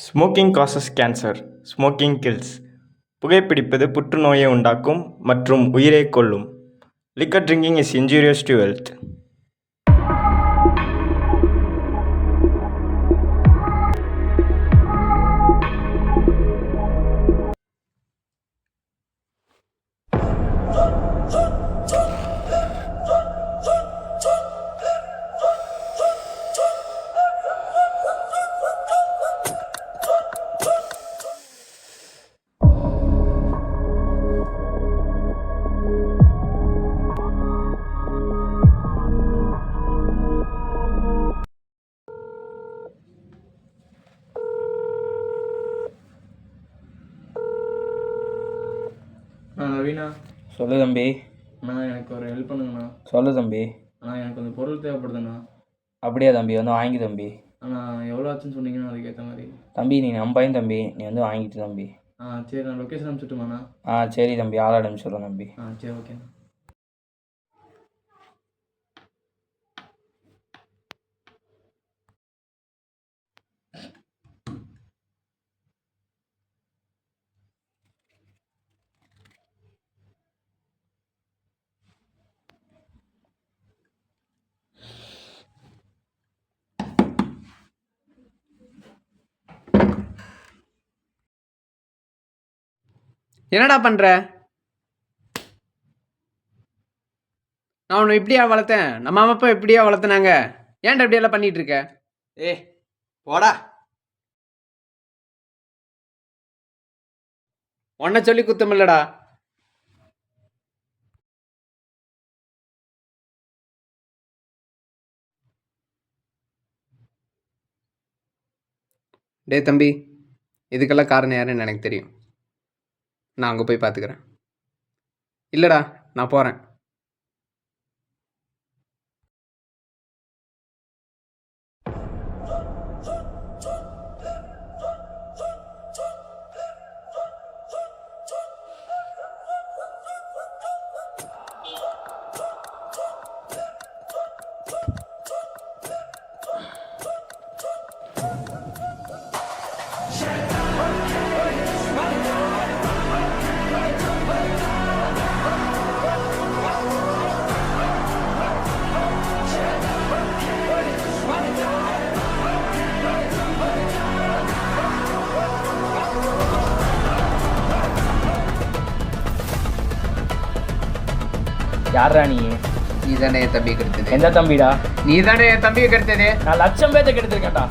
Smoking causes cancer. Smoking kills. புகைப்பிடிப்பது புற்றுநோயை உண்டாக்கும் மற்றும் உயிரை கொல்லும். Liquor drinking is injurious to health. Naveena, சொல்லு தம்பி. அண்ணா எனக்கு ஒரு ஹெல்ப் பண்ணுங்கண்ணா. சொல்லு தம்பி. அண்ணா எனக்கு கொஞ்சம் பொருள் தேவைப்படுதுண்ணா. அப்படியா தம்பி, வந்து வாங்கி தம்பி. அண்ணா எவ்வளோ ஆச்சுன்னு சொன்னீங்கன்னா அதுக்கேற்ற மாதிரி. தம்பி நீ நம்பையும் தம்பி, நீ வந்து வாங்கிட்டு தம்பி. சரி, நான் லொக்கேஷன் அனுப்பிச்சுட்டுமாண்ணா? சரி தம்பி, ஆள் அனுப்பிச்சுடுறேன் தம்பி. சரி, ஓகேண்ணா. என்னடா பண்ற? நான் உன்னை இப்படியா வளர்த்தேன்? நம்ம அம்மா அப்பா இப்படியா வளர்த்துனாங்க? ஏன்டா இப்படியெல்லாம் பண்ணிட்டு இருக்க? போடா. உன்னை சொல்லி குத்தம் இல்லடா. டே தம்பி, இதுக்கெல்லாம் காரணம் யாருன்னு எனக்கு தெரியும். நான் அங்கே போய் பார்த்துக்கிறேன். இல்லைடா, நான் போகிறேன். யாரா நீ? நீ தானே என் தம்பியை கெடுத்தது? எந்த தம்பிடா? நீ தானே என் தம்பியை கெடுத்தது? நான் 1,00,000 பேர்த்த கெடுத்திருக்கேன்டா.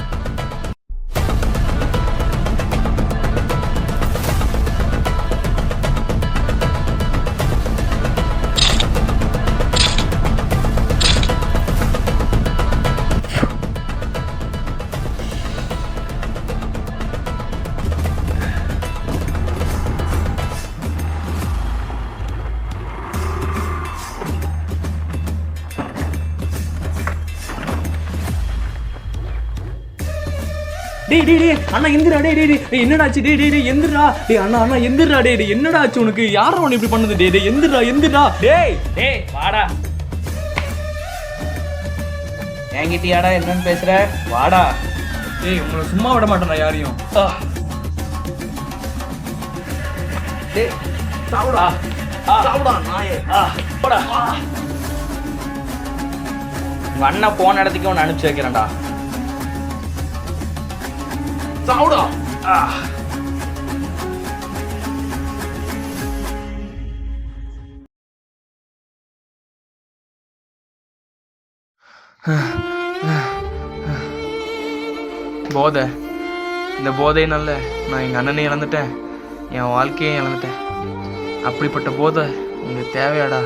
டேய் அண்ணா எந்திரா. டேய் என்னடாச்சு? டேய் எந்திரா. டேய் அண்ணா எந்திரா. டேய் என்னடா ஆச்சு உனக்கு? யாரா உன்னை இப்படி பண்ணது? டேய் எந்திரா. டேய் வாடா. என்கிட்டயாடா என்னன்னு பேசுற? வாடா. டேய் உங்களை சும்மா விட மாட்டேன்டா யாரையும். டேய் சாவுடா நாயே. போடா. உங்க அண்ணன் போன இடத்துக்கு உன்னை அனுப்பிச்சு வைக்கிறேன்டா. சாவுடா. போதை. இந்த போதையினால நான் எங்கள் அண்ணனையும் இழந்துட்டேன், என் வாழ்க்கையும் இழந்துட்டேன். அப்படிப்பட்ட போதை உங்களுக்கு தேவையாடா?